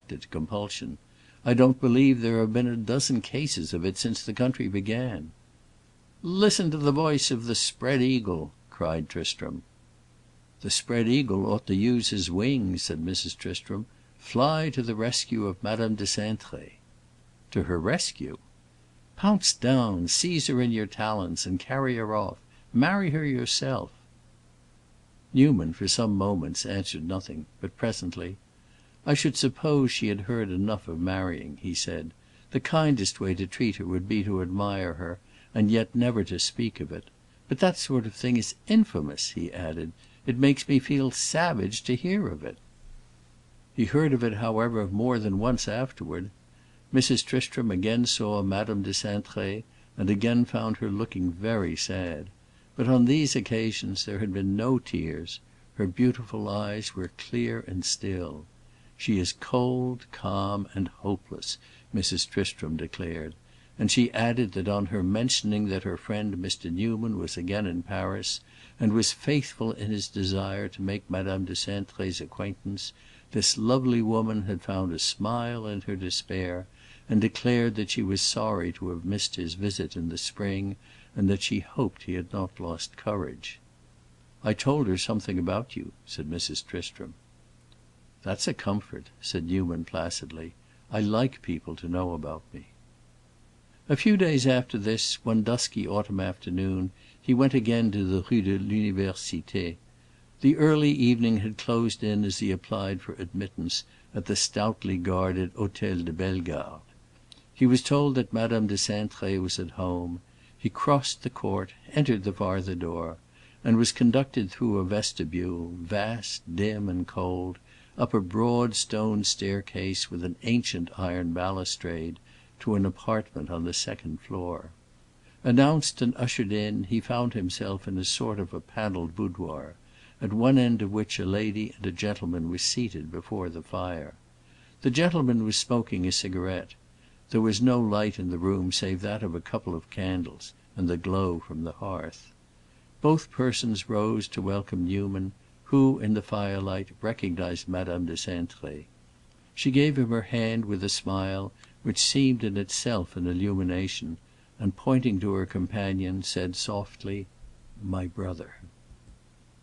addicted to compulsion. I don't believe there have been a dozen cases of it since the country began." "Listen to the voice of the spread eagle!" cried Tristram. "The spread eagle ought to use his wings," said Mrs. Tristram. "Fly to the rescue of Madame de Cintré." "To her rescue?" "Pounce down, seize her in your talons, and carry her off. Marry her yourself." Newman, for some moments, answered nothing, but presently, "I should suppose she had heard enough of marrying," he said. "The kindest way to treat her would be to admire her, and yet never to speak of it. But that sort of thing is infamous," he added. "It makes me feel savage to hear of it." He heard of it, however, more than once afterward. Mrs. Tristram again saw Madame de Cintré, and again found her looking very sad. But on these occasions there had been no tears; her beautiful eyes were clear and still. "She is cold, calm, and hopeless," Mrs. Tristram declared; and she added that on her mentioning that her friend Mr. Newman was again in Paris, and was faithful in his desire to make Madame de Cintré's acquaintance, this lovely woman had found a smile in her despair, and declared that she was sorry to have missed his visit in the spring, and that she hoped he had not lost courage. "I told her something about you," said Mrs. Tristram. "That's a comfort," said Newman placidly. "I like people to know about me." A few days after this, one dusky autumn afternoon, he went again to the Rue de l'Université. The early evening had closed in as he applied for admittance at the stoutly guarded Hôtel de Bellegarde. He was told that Madame de Cintré was at home. He crossed the court, entered the farther door, and was conducted through a vestibule, vast, dim, and cold, up a broad stone staircase with an ancient iron balustrade, to an apartment on the second floor. Announced and ushered in, he found himself in a sort of a paneled boudoir, at one end of which a lady and a gentleman were seated before the fire. The gentleman was smoking a cigarette. There was no light in the room save that of a couple of candles and the glow from the hearth. Both persons rose to welcome Newman, who, in the firelight, recognized Madame de Cintré. She gave him her hand with a smile which seemed in itself an illumination, and pointing to her companion, said softly, "My brother."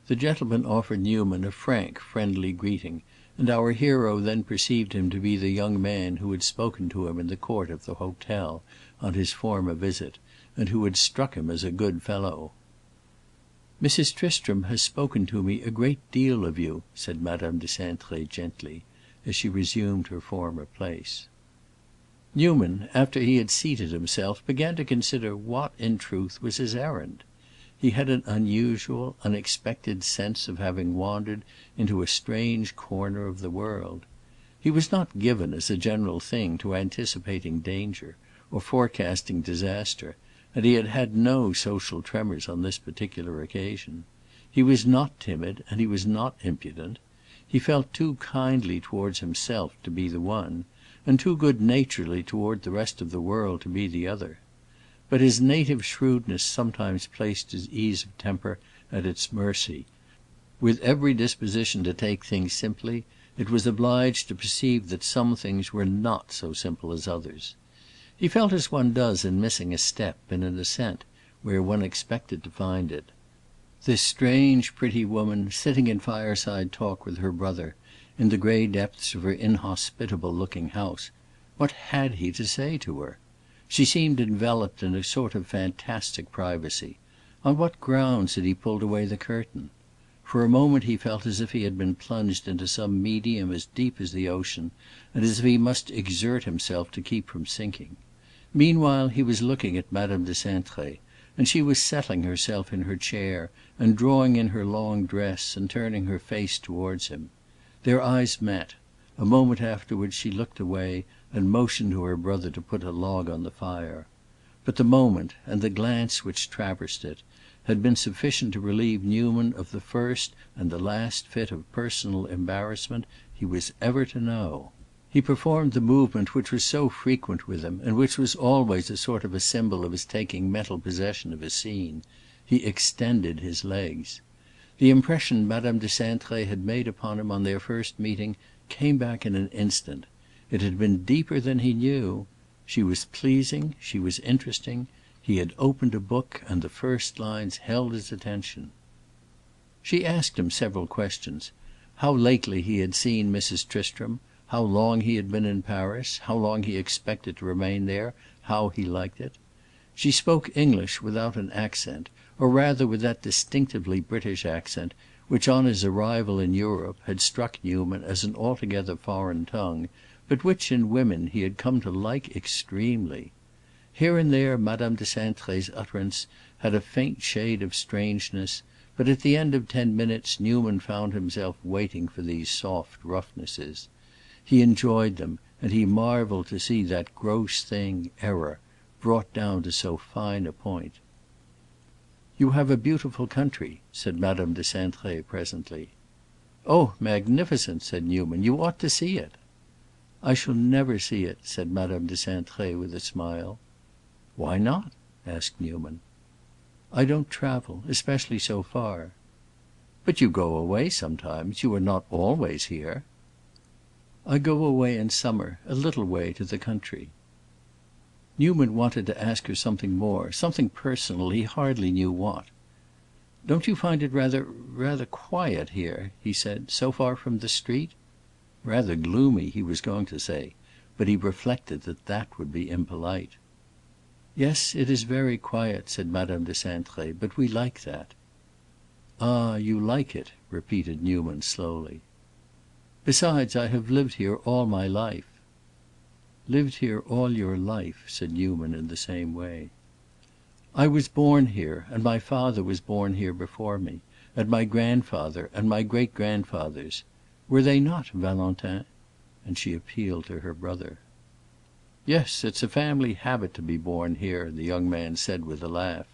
The gentleman offered Newman a frank, friendly greeting, and our hero then perceived him to be the young man who had spoken to him in the court of the hotel on his former visit, and who had struck him as a good fellow. "Mrs. Tristram has spoken to me a great deal of you," said Madame de Cintré gently, as she resumed her former place. Newman, after he had seated himself, began to consider what, in truth, was his errand. He had an unusual, unexpected sense of having wandered into a strange corner of the world. He was not given, as a general thing, to anticipating danger, or forecasting disaster, and he had had no social tremors on this particular occasion. He was not timid, and he was not impudent. He felt too kindly towards himself to be the one, and too good-naturedly toward the rest of the world to be the other. But his native shrewdness sometimes placed his ease of temper at its mercy. With every disposition to take things simply, it was obliged to perceive that some things were not so simple as others. He felt as one does in missing a step in an ascent where one expected to find it. This strange, pretty woman, sitting in fireside talk with her brother, in the gray depths of her inhospitable-looking house, what had he to say to her? She seemed enveloped in a sort of fantastic privacy. On what grounds had he pulled away the curtain? For a moment he felt as if he had been plunged into some medium as deep as the ocean, and as if he must exert himself to keep from sinking. Meanwhile he was looking at Madame de Cintré, and she was settling herself in her chair and drawing in her long dress and turning her face towards him. Their eyes met. A moment afterwards she looked away and motioned to her brother to put a log on the fire. But the moment, and the glance which traversed it, had been sufficient to relieve Newman of the first and the last fit of personal embarrassment he was ever to know. He performed the movement which was so frequent with him, and which was always a sort of a symbol of his taking mental possession of a scene. He extended his legs. The impression Madame de Cintré had made upon him on their first meeting came back in an instant. It had been deeper than he knew. She was pleasing, she was interesting. He had opened a book, and the first lines held his attention. She asked him several questions: how lately he had seen Mrs. Tristram, how long he had been in Paris, how long he expected to remain there, how he liked it. She spoke English without an accent, or rather with that distinctively British accent which, on his arrival in Europe, had struck Newman as an altogether foreign tongue, but which, in women, he had come to like extremely. Here and there Madame de Cintré's utterance had a faint shade of strangeness, but at the end of 10 minutes Newman found himself waiting for these soft roughnesses. He enjoyed them, and he marveled to see that gross thing, error, brought down to so fine a point. "You have a beautiful country," said Madame de Cintré presently. "Oh, magnificent!" said Newman. "You ought to see it." "I shall never see it," said Madame de Cintré with a smile. "Why not?" asked Newman. "I don't travel, especially so far." "But you go away sometimes. You are not always here." "I go away in summer, a little way, to the country." Newman wanted to ask her something more, something personal, he hardly knew what. "Don't you find it rather quiet here?" he said, "so far from the street?" "Rather gloomy," he was going to say, but he reflected that that would be impolite. "Yes, it is very quiet," said Madame de Cintré, "but we like that." "Ah, you like it," repeated Newman slowly. "Besides, I have lived here all my life." "Lived here all your life," said Newman in the same way. "I was born here, and my father was born here before me, and my grandfather, and my great-grandfathers. Were they not, Valentin?" And she appealed to her brother. "Yes, it's a family habit to be born here," the young man said with a laugh,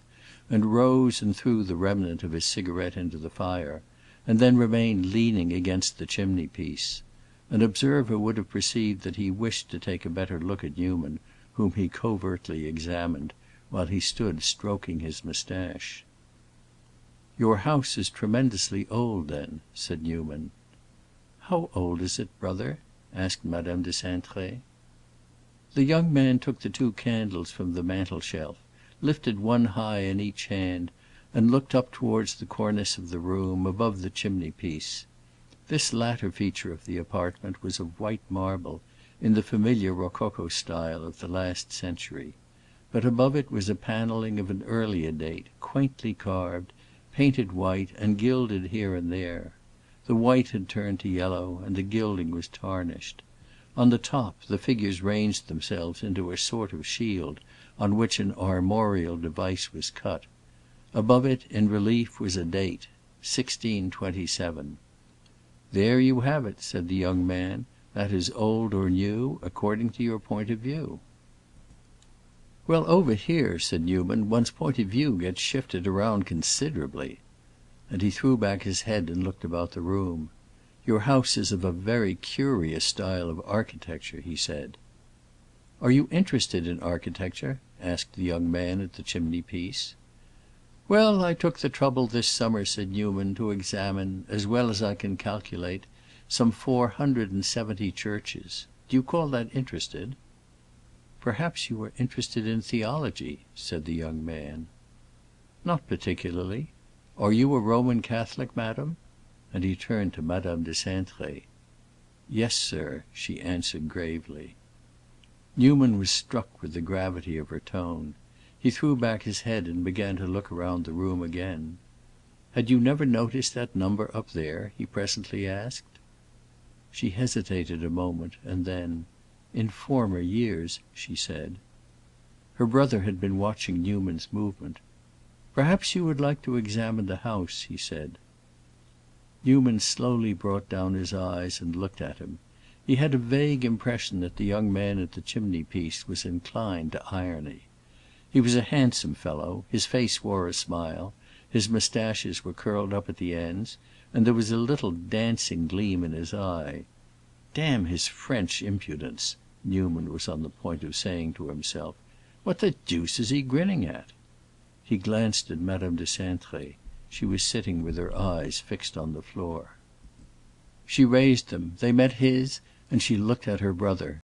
and rose and threw the remnant of his cigarette into the fire, and then remained leaning against the chimney-piece. An observer would have perceived that he wished to take a better look at Newman, whom he covertly examined, while he stood stroking his moustache. "Your house is tremendously old, then," said Newman. "How old is it, brother?" asked Madame de Cintré. The young man took the 2 candles from the mantel-shelf, lifted one high in each hand, and looked up towards the cornice of the room, above the chimney-piece. This latter feature of the apartment was of white marble, in the familiar rococo style of the last century; but above it was a paneling of an earlier date, quaintly carved, painted white, and gilded here and there. The white had turned to yellow, and the gilding was tarnished. On the top, the figures ranged themselves into a sort of shield, on which an armorial device was cut. Above it, in relief, was a date, 1627. "There you have it," said the young man. "That is old or new, according to your point of view." "Well, over here," said Newman, "one's point of view gets shifted around considerably." And he threw back his head and looked about the room. "Your house is of a very curious style of architecture," he said. "Are you interested in architecture?" asked the young man at the chimney-piece. "Well, I took the trouble this summer," said Newman, "to examine, as well as I can calculate, some 470 churches. Do you call that interested?" "Perhaps you are interested in theology," said the young man. "Not particularly. Are you a Roman Catholic, madam?" And he turned to Madame de Cintré. "Yes, sir," she answered gravely. Newman was struck with the gravity of her tone. He threw back his head and began to look around the room again. "Had you never noticed that number up there?" he presently asked. She hesitated a moment, and then, "In former years," she said. Her brother had been watching Newman's movement. "Perhaps you would like to examine the house," he said. Newman slowly brought down his eyes and looked at him. He had a vague impression that the young man at the chimney-piece was inclined to irony. He was a handsome fellow, his face wore a smile, his moustaches were curled up at the ends, and there was a little dancing gleam in his eye. "Damn his French impudence!" Newman was on the point of saying to himself. "What the deuce is he grinning at?" He glanced at Madame de Cintré. She was sitting with her eyes fixed on the floor. She raised them; they met his, and she looked at her brother.